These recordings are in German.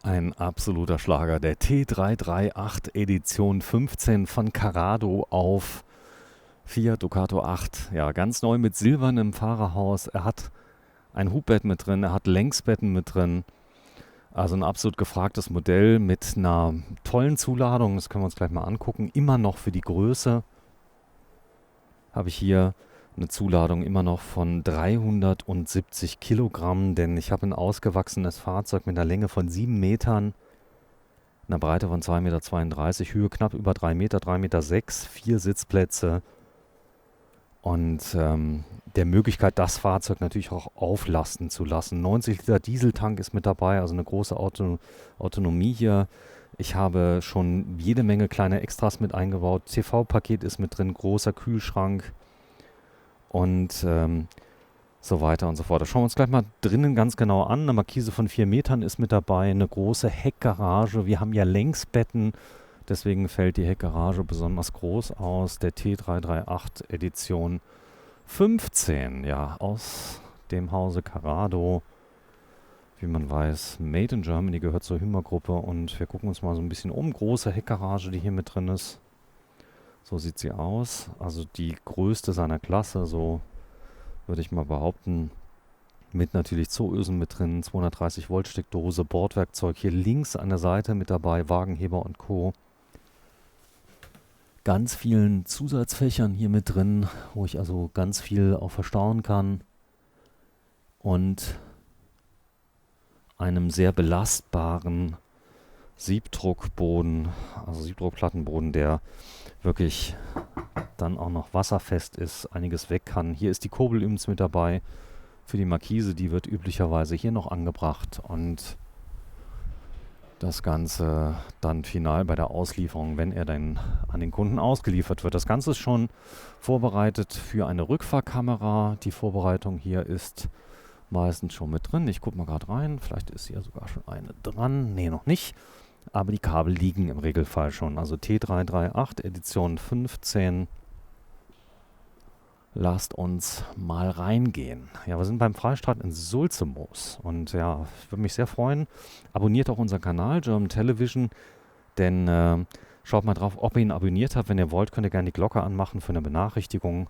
Ein absoluter Schlager, der T338 Edition 15 von Carrado auf Fiat Ducato 8. Ja, ganz neu mit silbernem Fahrerhaus. Er hat ein Hubbett mit drin, er hat Längsbetten mit drin. Also ein absolut gefragtes Modell mit einer tollen Zuladung. Das können wir uns gleich mal angucken. Immer noch für die Größe habe ich hier eine Zuladung immer noch von 370 Kilogramm, denn ich habe ein ausgewachsenes Fahrzeug mit einer Länge von 7 Metern, einer Breite von 2,32 Meter, Höhe knapp über 3 Meter, 3,6 Meter, 4 Sitzplätze und der Möglichkeit, das Fahrzeug natürlich auch auflasten zu lassen. 90 Liter Dieseltank ist mit dabei, also eine große Autonomie hier. Ich habe schon jede Menge kleine Extras mit eingebaut. TV-Paket ist mit drin, großer Kühlschrank und so weiter und so fort. Da schauen wir uns gleich mal drinnen ganz genau an. Eine Markise von 4 Metern ist mit dabei, eine große Heckgarage. Wir haben ja Längsbetten, deswegen fällt die Heckgarage besonders groß aus. Der T338 Edition 15, ja, aus dem Hause Carrado. Wie man weiß, Made in Germany, gehört zur Hümer-Gruppe und wir gucken uns mal so ein bisschen um. Große Heckgarage, die hier mit drin ist. So sieht sie aus. Also die größte seiner Klasse, so würde ich mal behaupten. Mit natürlich Zooösen mit drin, 230 Volt Steckdose, Bordwerkzeug. Hier links an der Seite mit dabei, Wagenheber und Co. Ganz vielen Zusatzfächern hier mit drin, wo ich also ganz viel auch verstauen kann. Und einem sehr belastbaren Siebdruckboden, also Siebdruckplattenboden, der wirklich dann auch noch wasserfest ist, einiges weg kann. Hier ist die Kurbel übrigens mit dabei für die Markise, die wird üblicherweise hier noch angebracht und das Ganze dann final bei der Auslieferung, wenn er dann an den Kunden ausgeliefert wird. Das Ganze ist schon vorbereitet für eine Rückfahrkamera. Die Vorbereitung hier ist meistens schon mit drin. Ich gucke mal gerade rein. Vielleicht ist hier sogar schon eine dran. Nee, noch nicht. Aber die Kabel liegen im Regelfall schon. Also T338 Edition 15. Lasst uns mal reingehen. Ja, wir sind beim Freistaat in Sulzemoos. Und ja, ich würde mich sehr freuen. Abonniert auch unseren Kanal German Television. Denn schaut mal drauf, ob ihr ihn abonniert habt. Wenn ihr wollt, könnt ihr gerne die Glocke anmachen für eine Benachrichtigung.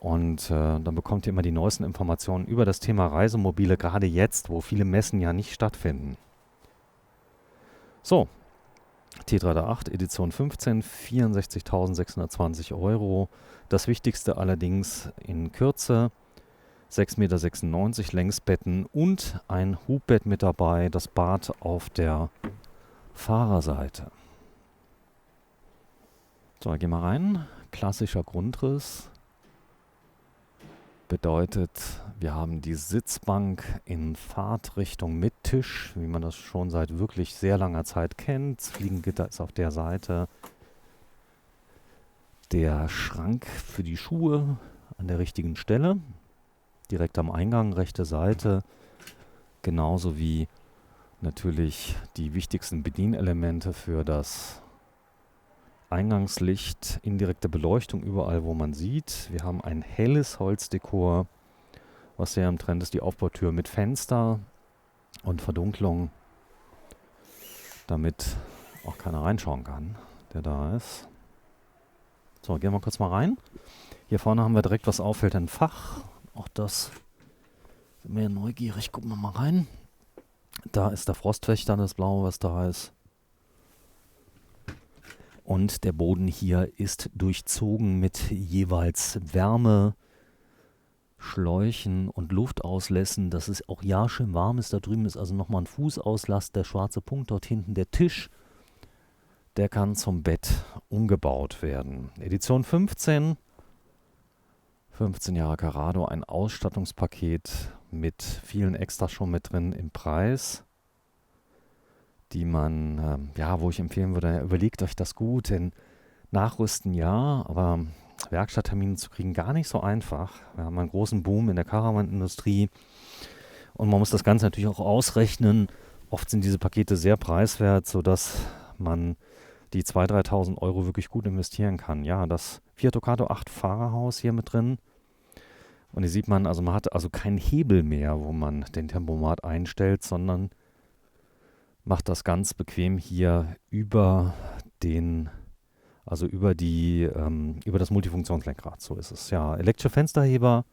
Und dann bekommt ihr immer die neuesten Informationen über das Thema Reisemobile, gerade jetzt, wo viele Messen ja nicht stattfinden. So, T338 Edition 15, 64.620 Euro. Das Wichtigste allerdings in Kürze, 6,96 Meter Längsbetten und ein Hubbett mit dabei, das Bad auf der Fahrerseite. So, gehen wir rein. Klassischer Grundriss. Bedeutet, wir haben die Sitzbank in Fahrtrichtung mit Tisch, wie man das schon seit wirklich sehr langer Zeit kennt. Das Fliegengitter ist auf der Seite. Der Schrank für die Schuhe an der richtigen Stelle, direkt am Eingang, rechte Seite. Genauso wie natürlich die wichtigsten Bedienelemente für das Eingangslicht, indirekte Beleuchtung überall, wo man sieht. Wir haben ein helles Holzdekor, was sehr im Trend ist. Die Aufbautür mit Fenster und Verdunklung, damit auch keiner reinschauen kann, der da ist. So, gehen wir kurz mal rein. Hier vorne haben wir direkt, was auffällt, ein Fach. Auch das sind wir neugierig. Gucken wir mal rein. Da ist der Frostwächter, das Blaue, was da ist. Und der Boden hier ist durchzogen mit jeweils Wärmeschläuchen und Luftauslässen, dass es auch ja schön warm ist. Da drüben ist also nochmal ein Fußauslass, der schwarze Punkt dort hinten, der Tisch. Der kann zum Bett umgebaut werden. Edition 15, 15 Jahre Carrado, ein Ausstattungspaket mit vielen Extras schon mit drin im Preis, die man, wo ich empfehlen würde, überlegt euch das gut, denn Nachrüsten ja, aber Werkstatttermine zu kriegen gar nicht so einfach. Wir haben einen großen Boom in der Caravan-Industrie und man muss das Ganze natürlich auch ausrechnen. Oft sind diese Pakete sehr preiswert, sodass man die 2.000, 3.000 Euro wirklich gut investieren kann. Ja, das Fiat Ducato 8 Fahrerhaus hier mit drin. Und hier sieht man, also man hat also keinen Hebel mehr, wo man den Tempomat einstellt, sondern macht das ganz bequem hier über den, also über das Multifunktionslenkrad. So ist es. Ja, elektrische Fensterheber,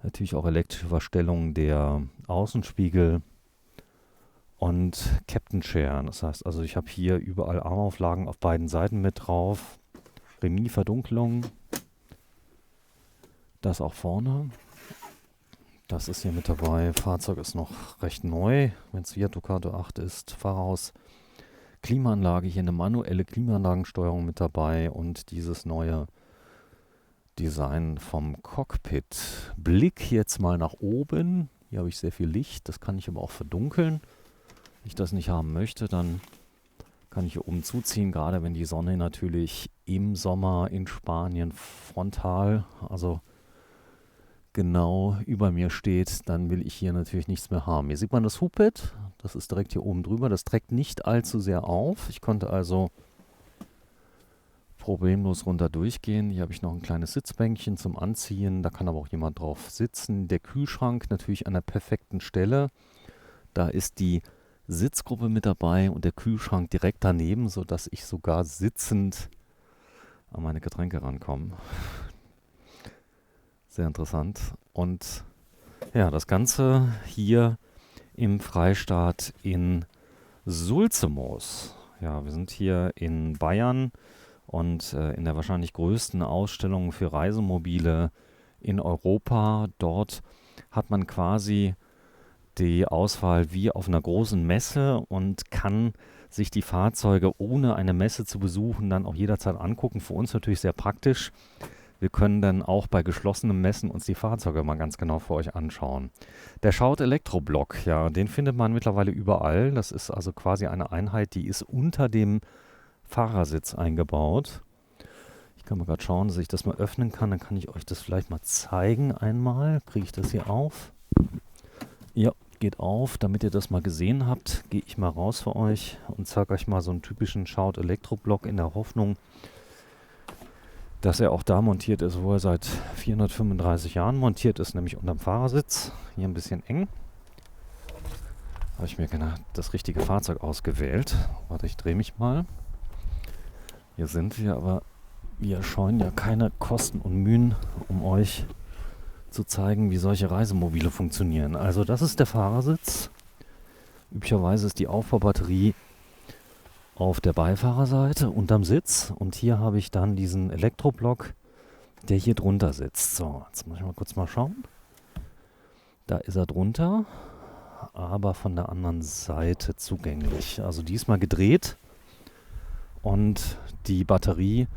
natürlich auch elektrische Verstellung der Außenspiegel und Captain Chair. Das heißt also, ich habe hier überall Armauflagen auf beiden Seiten mit drauf. Remis-Verdunkelung. Das auch vorne. Das ist hier mit dabei. Fahrzeug ist noch recht neu, wenn es Fiat Ducato 8 ist. Fahrerhaus, Klimaanlage, hier eine manuelle Klimaanlagensteuerung mit dabei und dieses neue Design vom Cockpit. Blick jetzt mal nach oben. Hier habe ich sehr viel Licht, das kann ich aber auch verdunkeln. Wenn ich das nicht haben möchte, dann kann ich hier oben zuziehen, gerade wenn die Sonne natürlich im Sommer in Spanien frontal, also genau über mir steht, dann will ich hier natürlich nichts mehr haben. Hier sieht man das Hubbett, das ist direkt hier oben drüber, das trägt nicht allzu sehr auf. Ich konnte also problemlos runter durchgehen. Hier habe ich noch ein kleines Sitzbänkchen zum Anziehen, da kann aber auch jemand drauf sitzen. Der Kühlschrank natürlich an der perfekten Stelle. Da ist die Sitzgruppe mit dabei und der Kühlschrank direkt daneben, sodass ich sogar sitzend an meine Getränke rankomme. Sehr interessant. Und ja, das Ganze hier im Freistaat in Sulzemoos. Ja, wir sind hier in Bayern und in der wahrscheinlich größten Ausstellung für Reisemobile in Europa. Dort hat man quasi die Auswahl wie auf einer großen Messe und kann sich die Fahrzeuge ohne eine Messe zu besuchen dann auch jederzeit angucken. Für uns natürlich sehr praktisch. Wir können dann auch bei geschlossenen Messen uns die Fahrzeuge mal ganz genau für euch anschauen. Der Schaut Elektroblock, ja, den findet man mittlerweile überall. Das ist also quasi eine Einheit, die ist unter dem Fahrersitz eingebaut. Ich kann mal gerade schauen, dass ich das mal öffnen kann. Dann kann ich euch das vielleicht mal zeigen einmal. Kriege ich das hier auf? Ja, geht auf. Damit ihr das mal gesehen habt, gehe ich mal raus für euch und zeige euch mal so einen typischen Schaut Elektroblock in der Hoffnung, dass er auch da montiert ist, wo er seit 435 Jahren montiert ist, nämlich unterm Fahrersitz. Hier ein bisschen eng. Habe ich mir genau das richtige Fahrzeug ausgewählt. Warte, ich drehe mich mal. Hier sind wir, aber wir scheuen ja keine Kosten und Mühen, um euch zu zeigen, wie solche Reisemobile funktionieren. Also das ist der Fahrersitz. Üblicherweise ist die Aufbaubatterie auf der Beifahrerseite unterm Sitz und hier habe ich dann diesen Elektroblock, der hier drunter sitzt. So, jetzt muss ich mal kurz mal schauen. Da ist er drunter, aber von der anderen Seite zugänglich. Also diesmal gedreht und die Batterie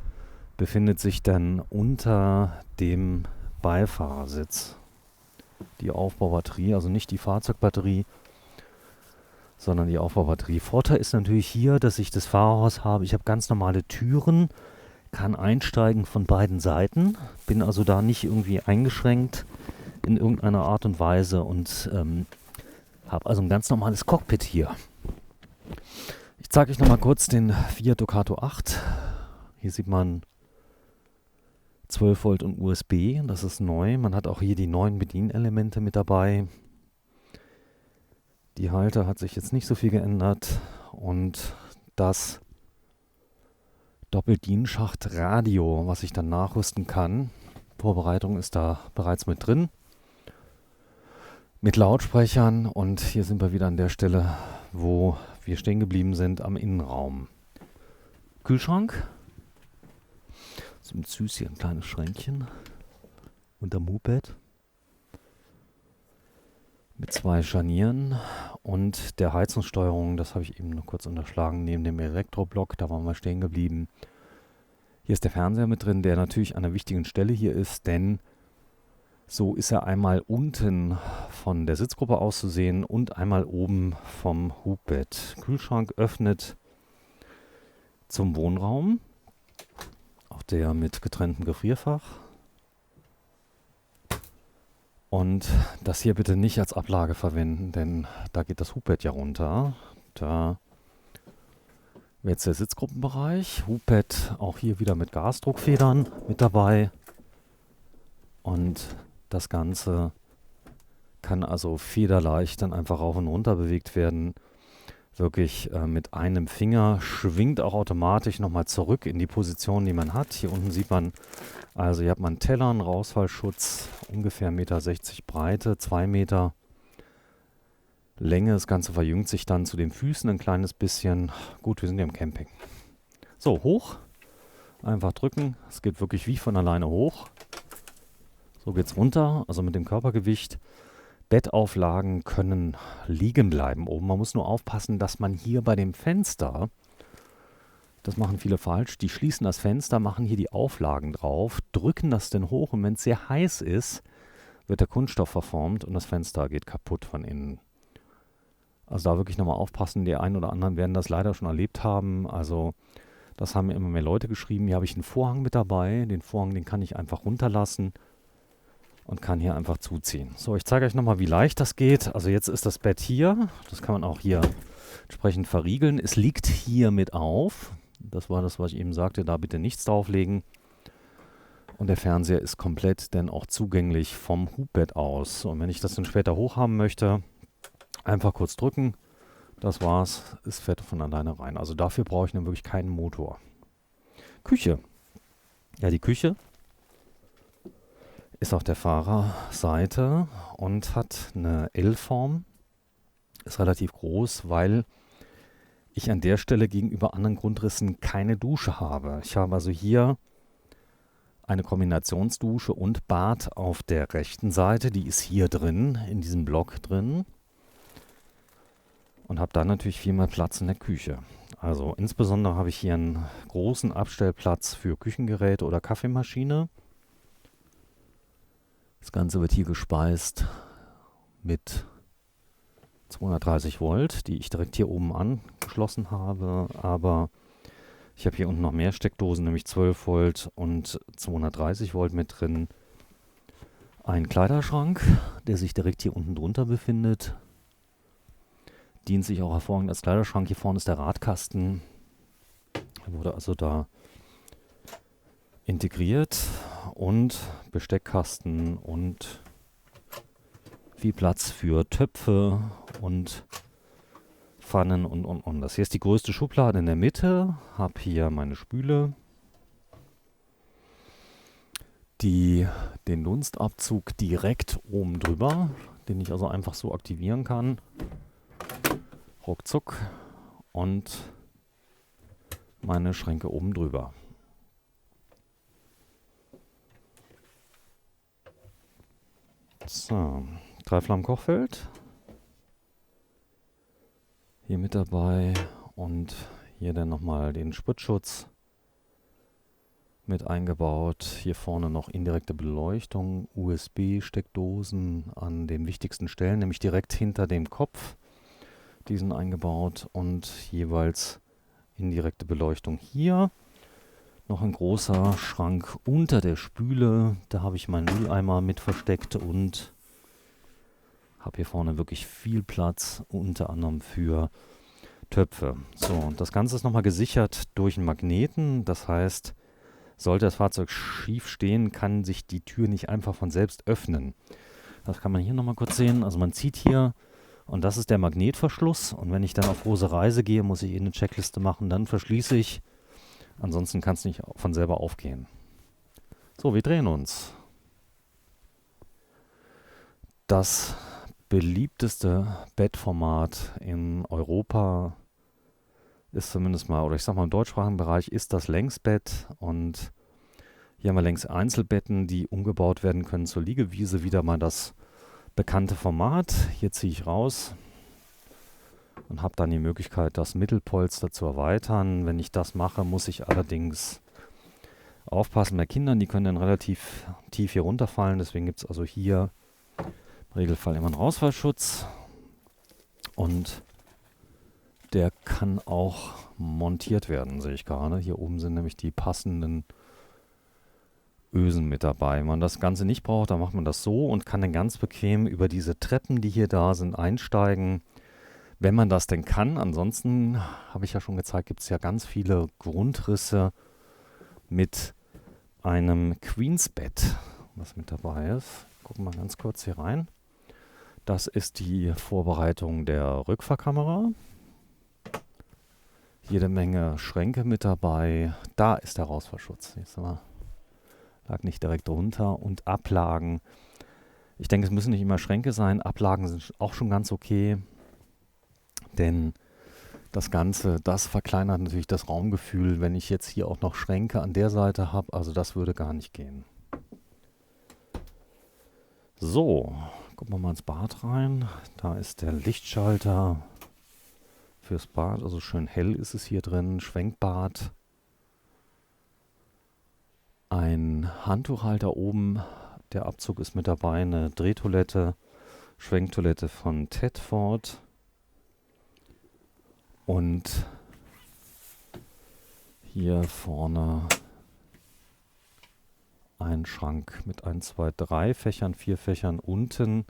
befindet sich dann unter dem Beifahrersitz. Die Aufbaubatterie, also nicht die Fahrzeugbatterie, sondern die Aufbaubatterie. Vorteil ist natürlich hier, dass ich das Fahrerhaus habe. Ich habe ganz normale Türen, kann einsteigen von beiden Seiten, bin also da nicht irgendwie eingeschränkt in irgendeiner Art und Weise und habe also ein ganz normales Cockpit hier. Ich zeige euch nochmal kurz den Fiat Ducato 8. Hier sieht man 12 Volt und USB, das ist neu. Man hat auch hier die neuen Bedienelemente mit dabei. Die Halter hat sich jetzt nicht so viel geändert und das Doppeldienschacht-Radio, was ich dann nachrüsten kann. Vorbereitung ist da bereits mit drin. Mit Lautsprechern und hier sind wir wieder an der Stelle, wo wir stehen geblieben sind, am Innenraum. Kühlschrank. So mit süß hier ein kleines Schränkchen unterm Hubbett. Mit 2 Scharnieren und der Heizungssteuerung, das habe ich eben nur kurz unterschlagen, neben dem Elektroblock, da waren wir stehen geblieben. Hier ist der Fernseher mit drin, der natürlich an einer wichtigen Stelle hier ist, denn so ist er einmal unten von der Sitzgruppe aus zu sehen und einmal oben vom Hubbett. Kühlschrank öffnet zum Wohnraum, auch der mit getrenntem Gefrierfach. Und das hier bitte nicht als Ablage verwenden, denn da geht das Hubbett ja runter. Da wäre jetzt der Sitzgruppenbereich. Hubbett auch hier wieder mit Gasdruckfedern mit dabei. Und das Ganze kann also federleicht dann einfach rauf und runter bewegt werden. wirklich mit einem Finger, schwingt auch automatisch nochmal zurück in die Position, die man hat. Hier unten sieht man, also hier hat man einen Teller, einen Rausfallschutz, ungefähr 1,60 Meter Breite, 2 Meter Länge. Das Ganze verjüngt sich dann zu den Füßen ein kleines bisschen. Gut, wir sind ja im Camping. So, hoch. Einfach drücken. Es geht wirklich wie von alleine hoch. So geht's runter, also mit dem Körpergewicht. Bettauflagen können liegen bleiben oben. Man muss nur aufpassen, dass man hier bei dem Fenster, das machen viele falsch, die schließen das Fenster, machen hier die Auflagen drauf, drücken das dann hoch und wenn es sehr heiß ist, wird der Kunststoff verformt und das Fenster geht kaputt von innen. Also da wirklich nochmal aufpassen. Die einen oder anderen werden das leider schon erlebt haben. Also das haben mir immer mehr Leute geschrieben. Hier habe ich einen Vorhang mit dabei. Den Vorhang, den kann ich einfach runterlassen und kann hier einfach zuziehen. So, ich zeige euch nochmal, wie leicht das geht. Also jetzt ist das Bett hier. Das kann man auch hier entsprechend verriegeln. Es liegt hier mit auf. Das war das, was ich eben sagte. Da bitte nichts drauflegen. Und der Fernseher ist komplett dann auch zugänglich vom Hubbett aus. Und wenn ich das dann später hochhaben möchte, einfach kurz drücken. Das war's. Es fährt von alleine rein. Also dafür brauche ich dann wirklich keinen Motor. Küche. Ja, die Küche ist auf der Fahrerseite und hat eine L-Form. Ist relativ groß, weil ich an der Stelle gegenüber anderen Grundrissen keine Dusche habe. Ich habe also hier eine Kombinationsdusche und Bad auf der rechten Seite. Die ist hier drin, in diesem Block drin. Und habe dann natürlich viel mehr Platz in der Küche. Also insbesondere habe ich hier einen großen Abstellplatz für Küchengeräte oder Kaffeemaschine. Das Ganze wird hier gespeist mit 230 Volt, die ich direkt hier oben angeschlossen habe. Aber ich habe hier unten noch mehr Steckdosen, nämlich 12 Volt und 230 Volt mit drin. Ein Kleiderschrank, der sich direkt hier unten drunter befindet. Dient sich auch hervorragend als Kleiderschrank. Hier vorne ist der Radkasten. Er wurde also da integriert. Und Besteckkasten und viel Platz für Töpfe und Pfannen und. Das hier ist die größte Schublade in der Mitte. Habe hier meine Spüle, den Dunstabzug direkt oben drüber, den ich also einfach so aktivieren kann. Ruckzuck und meine Schränke oben drüber. So, 3 Flammen Kochfeld. Hier mit dabei und hier dann nochmal den Spritzschutz mit eingebaut. Hier vorne noch indirekte Beleuchtung, USB-Steckdosen an den wichtigsten Stellen, nämlich direkt hinter dem Kopf. Die sind eingebaut und jeweils indirekte Beleuchtung hier. Noch ein großer Schrank unter der Spüle. Da habe ich meinen Mülleimer mit versteckt und habe hier vorne wirklich viel Platz, unter anderem für Töpfe. So, und das Ganze ist nochmal gesichert durch einen Magneten. Das heißt, sollte das Fahrzeug schief stehen, kann sich die Tür nicht einfach von selbst öffnen. Das kann man hier nochmal kurz sehen. Also man zieht hier und das ist der Magnetverschluss. Und wenn ich dann auf große Reise gehe, muss ich eine Checkliste machen, dann verschließe ich. Ansonsten kann es nicht von selber aufgehen. So, wir drehen uns. Das beliebteste Bettformat in Europa ist zumindest mal, oder ich sag mal im deutschsprachigen Bereich, ist das Längsbett. Und hier haben wir längs Einzelbetten, die umgebaut werden können zur Liegewiese. Wieder mal das bekannte Format. Hier ziehe ich raus und habe dann die Möglichkeit, das Mittelpolster zu erweitern. Wenn ich das mache, muss ich allerdings aufpassen bei Kindern. Die können dann relativ tief hier runterfallen. Deswegen gibt es also hier im Regelfall immer einen Rausfallschutz. Und der kann auch montiert werden, sehe ich gerade. Hier oben sind nämlich die passenden Ösen mit dabei. Wenn man das Ganze nicht braucht, dann macht man das so und kann dann ganz bequem über diese Treppen, die hier da sind, einsteigen. Wenn man das denn kann. Ansonsten, habe ich ja schon gezeigt, gibt es ja ganz viele Grundrisse mit einem Queensbett, was mit dabei ist. Gucken wir mal ganz kurz hier rein. Das ist die Vorbereitung der Rückfahrkamera. Jede Menge Schränke mit dabei. Da ist der Rausfallschutz. Siehst du mal, lag nicht direkt drunter. Und Ablagen. Ich denke, es müssen nicht immer Schränke sein. Ablagen sind auch schon ganz okay. Denn das Ganze, das verkleinert natürlich das Raumgefühl, wenn ich jetzt hier auch noch Schränke an der Seite habe. Also das würde gar nicht gehen. So, gucken wir mal ins Bad rein. Da ist der Lichtschalter fürs Bad. Also schön hell ist es hier drin. Schwenkbad. Ein Handtuchhalter oben. Der Abzug ist mit dabei. Eine Drehtoilette, Schwenktoilette von Tedford. Und hier vorne ein Schrank mit 1, 2, 3 Fächern, 4 Fächern unten.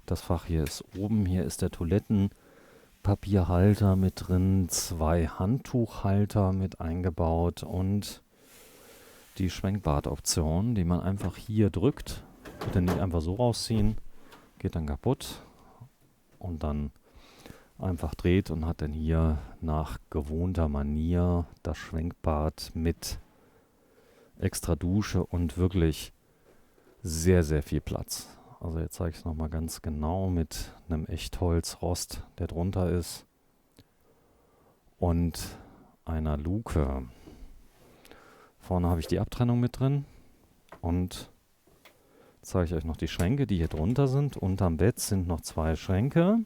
Das Fach hier ist oben. Hier ist der Toilettenpapierhalter mit drin. 2 Handtuchhalter mit eingebaut und die Schwenkbadoption, die man einfach hier drückt. Bitte nicht einfach so rausziehen. Geht dann kaputt. Und dann einfach dreht und hat dann hier nach gewohnter Manier das Schwenkbad mit extra Dusche und wirklich sehr, sehr viel Platz. Also jetzt zeige ich es nochmal ganz genau mit einem Echtholzrost, der drunter ist und einer Luke. Vorne habe ich die Abtrennung mit drin und zeige ich euch noch die Schränke, die hier drunter sind. Unterm Bett sind noch 2 Schränke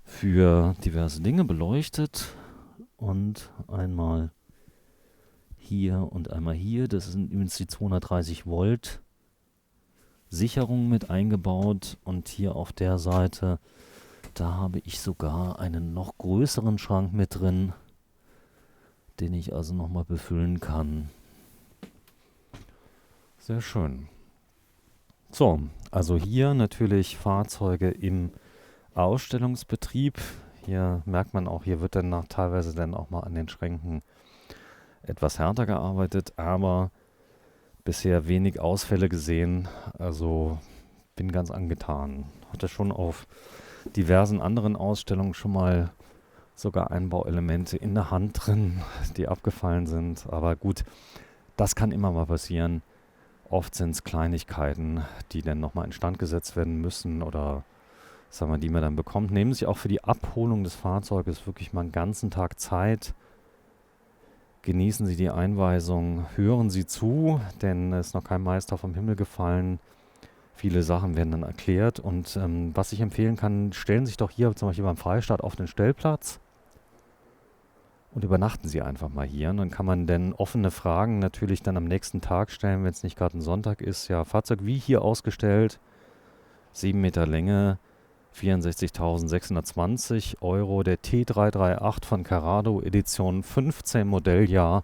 für diverse Dinge beleuchtet und einmal hier und einmal hier. Das sind übrigens die 230 Volt Sicherungen mit eingebaut und hier auf der Seite, da habe ich sogar einen noch größeren Schrank mit drin, den ich also nochmal befüllen kann. Sehr schön. So, also hier natürlich Fahrzeuge im Ausstellungsbetrieb. Hier merkt man auch, hier wird dann teilweise dann auch mal an den Schränken etwas härter gearbeitet, aber bisher wenig Ausfälle gesehen. Also bin ganz angetan. Hatte schon auf diversen anderen Ausstellungen schon mal sogar Einbauelemente in der Hand drin, die abgefallen sind. Aber gut, das kann immer mal passieren. Oft sind es Kleinigkeiten, die dann nochmal instand gesetzt werden müssen oder sagen wir, die man dann bekommt. Nehmen Sie auch für die Abholung des Fahrzeuges wirklich mal einen ganzen Tag Zeit. Genießen Sie die Einweisung, hören Sie zu, denn es ist noch kein Meister vom Himmel gefallen. Viele Sachen werden dann erklärt und was ich empfehlen kann, stellen Sie sich doch hier zum Beispiel beim Freistaat auf den Stellplatz und übernachten Sie einfach mal hier. Und dann kann man dann offene Fragen natürlich dann am nächsten Tag stellen, wenn es nicht gerade ein Sonntag ist. Ja, Fahrzeug wie hier ausgestellt, 7 Meter Länge, 64.620 Euro, der T338 von Carrado, Edition 15, Modelljahr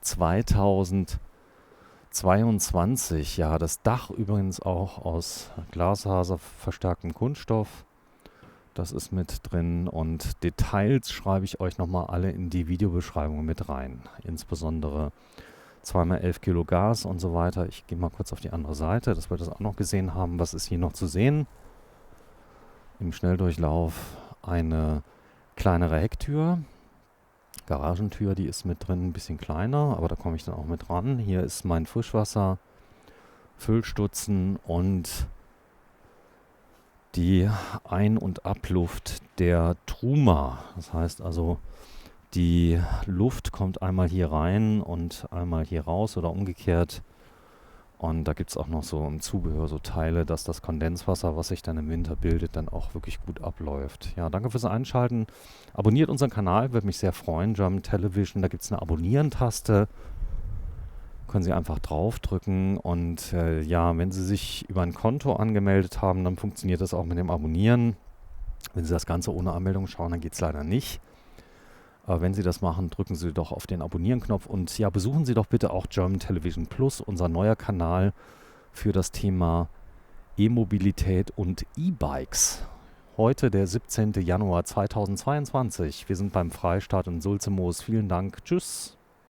2022. Ja, das Dach übrigens auch aus Glasfaser verstärktem Kunststoff. Das ist mit drin und Details schreibe ich euch nochmal alle in die Videobeschreibung mit rein. Insbesondere 2x11 Kilo Gas und so weiter. Ich gehe mal kurz auf die andere Seite, dass wir das auch noch gesehen haben. Was ist hier noch zu sehen? Im Schnelldurchlauf eine kleinere Hecktür, Garagentür, die ist mit drin ein bisschen kleiner, aber da komme ich dann auch mit ran. Hier ist mein Frischwasser, Füllstutzen und die Ein- und Abluft der Truma. Das heißt also, die Luft kommt einmal hier rein und einmal hier raus oder umgekehrt. Und da gibt es auch noch so im Zubehör so Teile, dass das Kondenswasser, was sich dann im Winter bildet, dann auch wirklich gut abläuft. Ja, danke fürs Einschalten. Abonniert unseren Kanal, würde mich sehr freuen. German Television, da gibt es eine Abonnieren-Taste. Können Sie einfach draufdrücken. Und ja, wenn Sie sich über ein Konto angemeldet haben, dann funktioniert das auch mit dem Abonnieren. Wenn Sie das Ganze ohne Anmeldung schauen, dann geht es leider nicht. Aber wenn Sie das machen, drücken Sie doch auf den Abonnieren-Knopf und ja, besuchen Sie doch bitte auch German Television Plus, unser neuer Kanal für das Thema E-Mobilität und E-Bikes. Heute der 17. Januar 2022. Wir sind beim Freistaat in Sulzemoos. Vielen Dank. Tschüss.